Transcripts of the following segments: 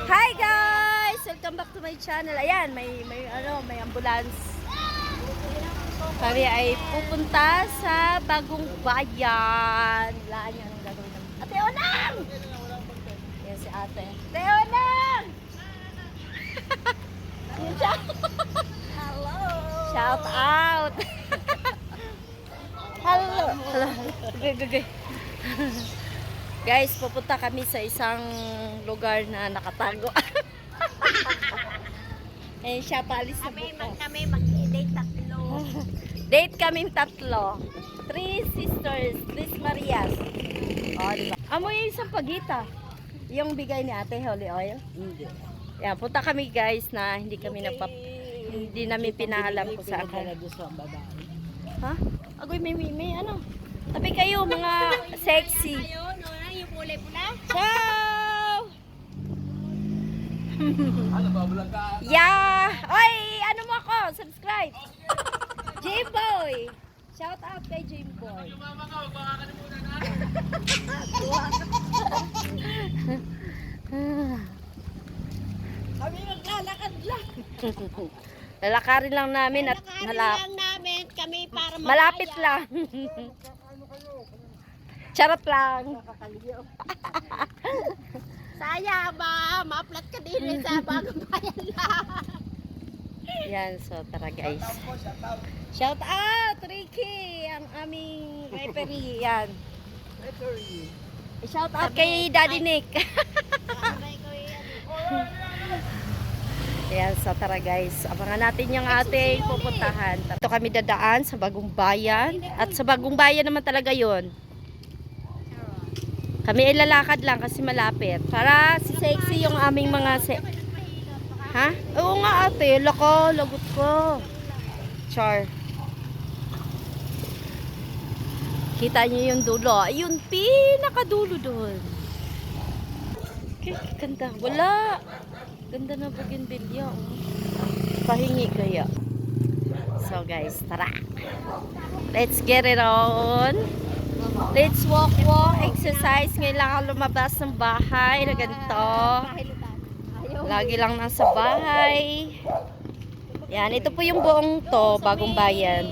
Hi guys! Welcome back to my channel. Ayan, may ambulance. Kami ay pupunta sa Bagong Bayan. Laan niya anong gagawin namin. Ate Onang! Yan si ate. Ate Onang! Hello! Shout out! Hello! Hello! Okay. Guys, pupunta kami sa isang lugar na nakatago. Eh, siya paalis na bukas. Kami mag-date tatlo. Date kaming tatlo. 3 sisters, 3 Marias. O, diba? Amoy isang pagita. Yung bigay ni ate, holy oil. Hindi. Yan, punta kami guys na hindi hindi namin pinaalam kung saan ka. Ha? Agoy, may ano. Tabi kayo, mga sexy. Ayun, yung kulay pula. Ciao! Yeah! Oy, ano mo ako? Subscribe! J-Boy! Shout out kay J-Boy. Kami naglalakad lang. Lalakarin lang namin at lang namin kami para malapit lang. Charot lang. Sayang ba? Ma-upload ka din sa Bagong Bayan lang. Yan, so tara guys. Shout out, Ricky! Ang aming referee. Yan. Shout out kay Daddy Nick. Ayan, so tara guys. Abangan natin yung ating pupuntahan. Ito kami dadaan sa Bagong Bayan. At sa Bagong Bayan naman talaga yon. Kami ay lalakad lang kasi malapit. Para si sexy yung aming mga Ha? Oo nga ate. Lagot ko. Char. Kita niyo yung dulo. Ayun, pinakadulo doon. Okay, ganda. Wala. Ganda na bougainvillea. Oh. Pahingi kaya. So guys, tara. Let's get it on. Let's walk, exercise. Ngayon lang ako lumabas ng bahay na ganito. Lagi lang nasa bahay. Yan, ito po yung buong to, Bagong Bayan.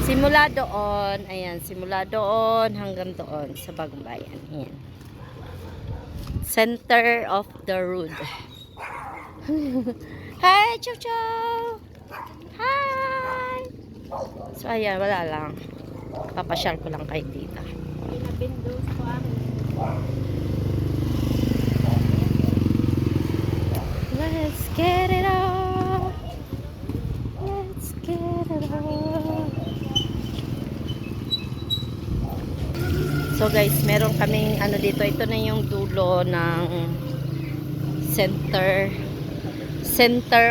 Simula doon, ayan, simula doon hanggang doon sa Bagong Bayan. Ayan. Center of the road. Hi, chow chow! Hi! So, ayan, wala lang. Papasyal ko lang kayo dito. Pinapindos ko ang Let's get it on. Let's get it on. So guys, meron kaming ano dito. Ito na yung dulo ng center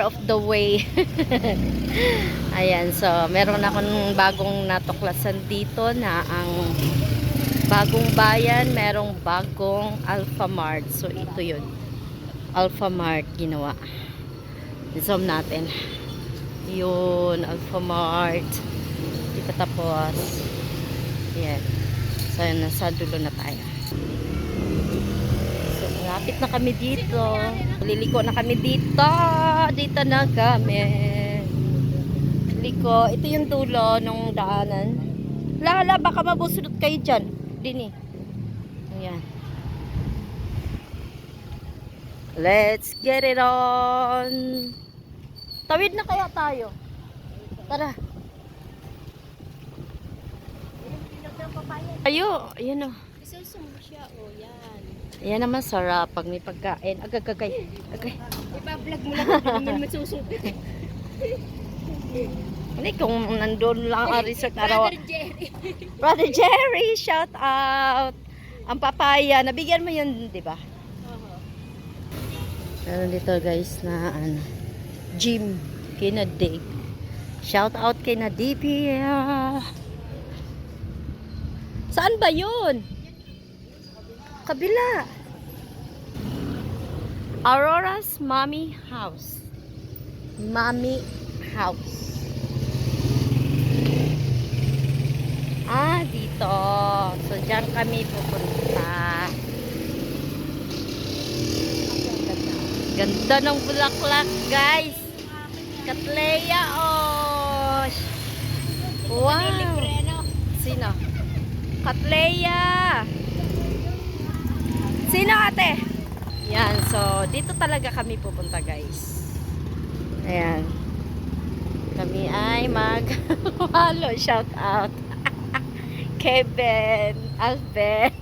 of the way. Ayan, so meron akong bagong natuklasan dito na ang Bagong Bayan, merong bagong Alphamart. So ito yun, Alphamart ginawa. Zoom natin. Yun, Alphamart. Dito tapos. Ayan. So yun, nasa dulo na tayo. So malapit na kami dito. Liliko na kami dito. Dito na kami. Liko. Ito yung dulo ng daanan. Lala, baka mabusunod kayo dyan. Dini. Ayan. Let's get it on. Tawid na kaya tayo. Tara. Ayo, ayan o. isusum siya, oh, yan. Ayan naman sarap pag may pagkain. Agay. Iba-vlog mo lang kung hindi mo susungkit. Hindi, kung nandun lang ang resort araw. Brother Jerry. Brother Jerry, shout out. Ang papaya, nabigyan mo yun, di ba? Meron dito guys na ano, gym, kinadig. Shout out kay Nadipia. Saan ba yun? Kabila. Aurora's Mommy House. Mommy House. Dito. So, dyan kami pupunta. Ganda ng bulaklak, guys. Cattleya, oh. Wow. Sino? Cattleya. Sino, ate? Yan, so dito talaga kami pupunta, guys. Ayan. Kami ay mag-halo. Shout out. Kevin, Alvin.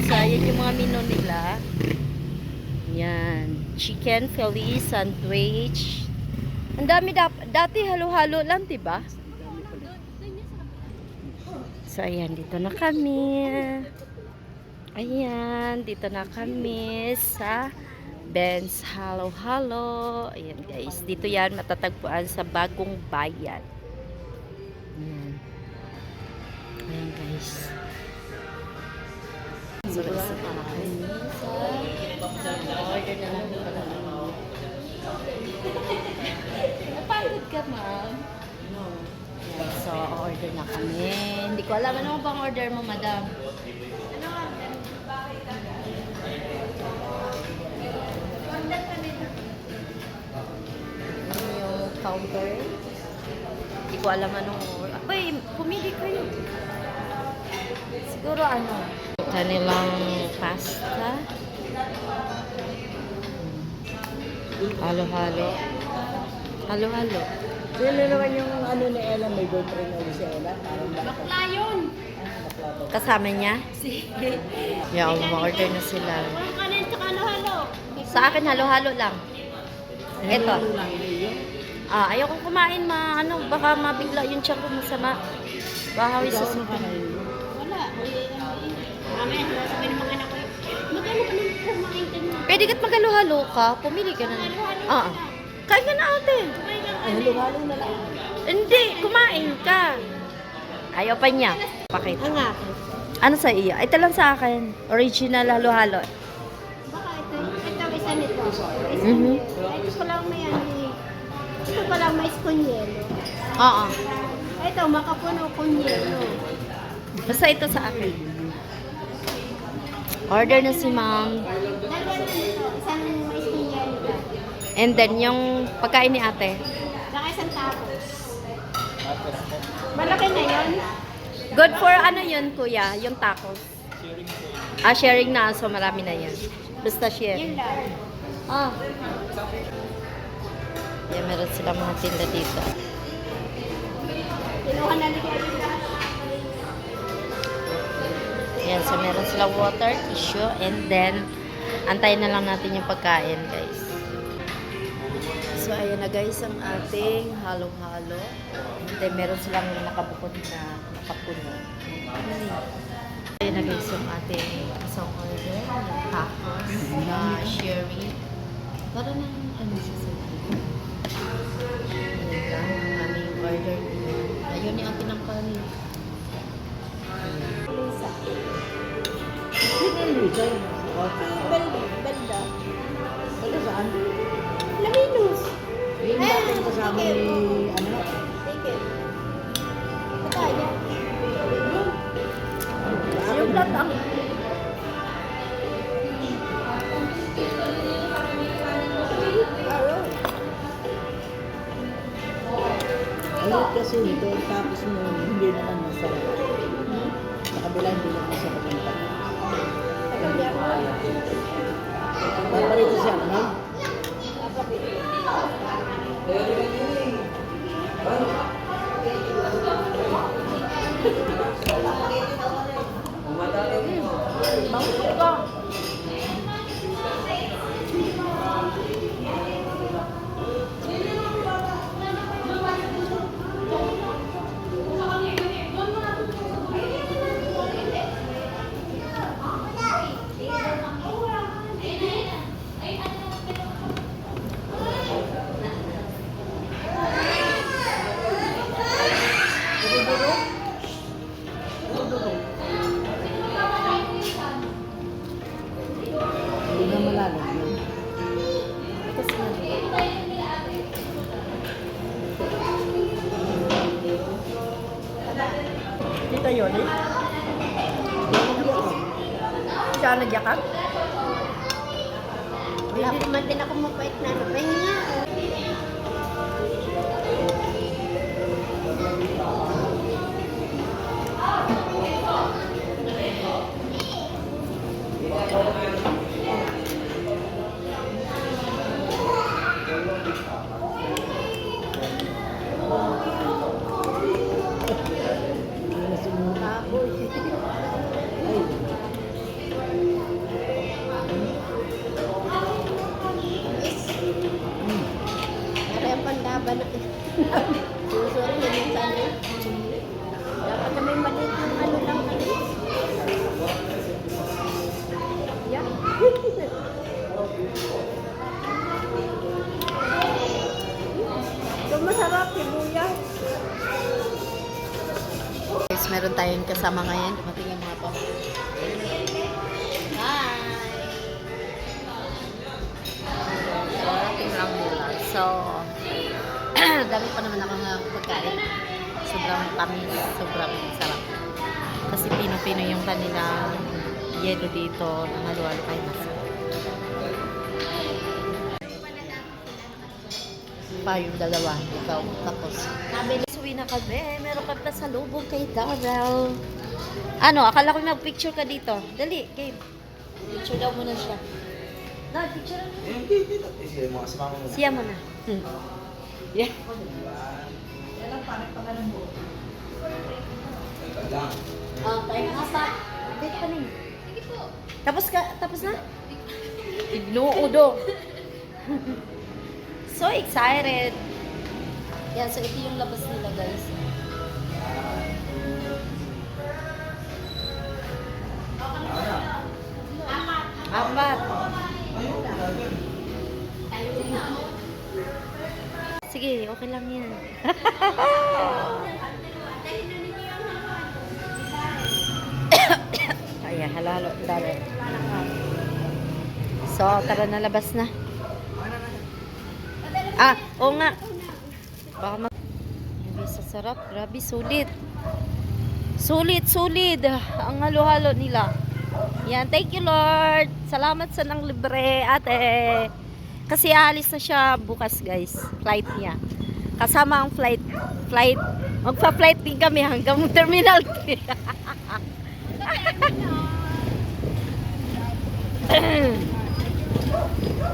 So, ayan yung mga menu nila. Yan. Chicken Philly sandwich. Ang dami dati halo-halo lang, diba? So, ayan. Dito na kami. Ayan. Dito na kami sa Ben's Halo-Halo. Ayan, guys. Dito yan matatagpuan sa Bagong Bayan. Ayan. Ayan, guys. So, isa pa na kami sa order na lang pala. Napagod ka, ma'am? No. Ayan, so, order na kami. Hindi ko alam. Ano bang order mo, madam? Ano yung counter? Hindi ko alam anong order. Abay, pumili kayo. Siguro ano? Kanilang pasta. Halo-halo. Halo-halo. Sino naman yung ano ni Ella, may boyfriend na si Ella? Parang Bakla yun. Kasama niya? Yan, ma-order na sila. Walang kanin tsaka halo-halo. Sa akin, halo-halo lang. Ito. Ayokong kumain, baka mabigla yung tiyan ko masama. Bahawi sa suka. Wala. Mamaya, sabi ng mga anak ko, magkano ka nang kumain ka na? Pwede ka't mag-halo-halo ka, pumili ka na. Kain ka na, ate. Ay, halo-halo na lang. Hindi, kumain ka. Ayaw pa niya. Bakit? Ang nga. Ano sa iyo? Ito lang sa akin. Original halo-halo. Baka ito isa nito. Mhm. Ito ko lang may ano eh. Ito pa lang may skunyelo. Oo. Ito, makapuno kunyelo. Basta ito sa akin. Order na si ma'am. Dalawa na nito. Isang may skunyelo lang. And then, yung pagkain ni ate. Saka isang tapos. Malaki na yun. Good for ano yun, kuya? Yung tacos. Sharing na. So, marami na yan. Basta share. Yun lang. Yan, meron silang mga tinda dito. Kinuha na nila yung lahat. Yan, so meron silang water, tissue, and then, antayin na lang natin yung pagkain, guys. So, ayan na guys, ang ating halo-halo. And then, meron silang nakabukod na nakapuno. Ayan na guys, yung ating isang order. Yung tacos, sherry. Parang ano siya sa ayan lang, ang aming order. Ayun ni ate ng kanin. Lisa. Sino yung Luisa? Balda. Wala saan? Laminus. Yung dating kasama ni, ano? Ticket. Pataya. Yung Platang. Ayun kasi nito, tapos mo, hindi naman masarap. Sa kabila, hindi naman masarap ang tapos. Paparito siya, no? Bangkot ka. Hindi na malalim. Kita yun eh. Siya nagyakap? Wala pa man din ako mapait na ano. Pahinga. Baboy. Para yung panlaban na susuri na yung sana. Dapat na may maliit yung ano lang kami. Yeah. Ito masarap, sibuyas. Guys, meron tayong kasama ngayon. Dumating yung mga pang. Hi! Darating lang nila. So, dami pa naman ako nga pagkain. Sobrang tamis, sobrang sarap. Kasi pino-pino yung kanilang yelo dito. Halo-halo kayo masarap. Pa yung dalawa. Ikaw, tapos. Uwi na kami. Meron kami na salubong kay Darrell. Ano, akala ko mag-picture ka dito. Dali, game. Picture daw muna siya. Na, picture na. Siya mo na. Yeah. Tayo na pa. Dito ka rin. Tapos na? Ignoo. So excited. Yan, so ito yung labas nila, guys. Apat. Sige, okay lang yan. Ayan, halo-halo. Dali. So, tara na, labas na. Oo nga. Baka mag... Grabe, sasarap. Grabe, sulit. Sulit. Ang halo-halo nila. Yan, thank you Lord. Salamat sa nang libre, ate. Kasi aalis na siya bukas, guys. Flight niya. Kasama ang flight. Magpa-flight din kami hanggang terminal.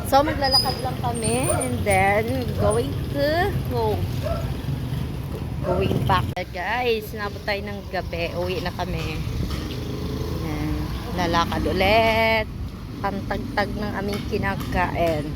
So, maglalakad lang kami and then going to home. Going back. Guys, sinabot tayo ng gabi. Uwi na kami. Ayan. Lalakad ulit. Pantagtag ng aming kinakain.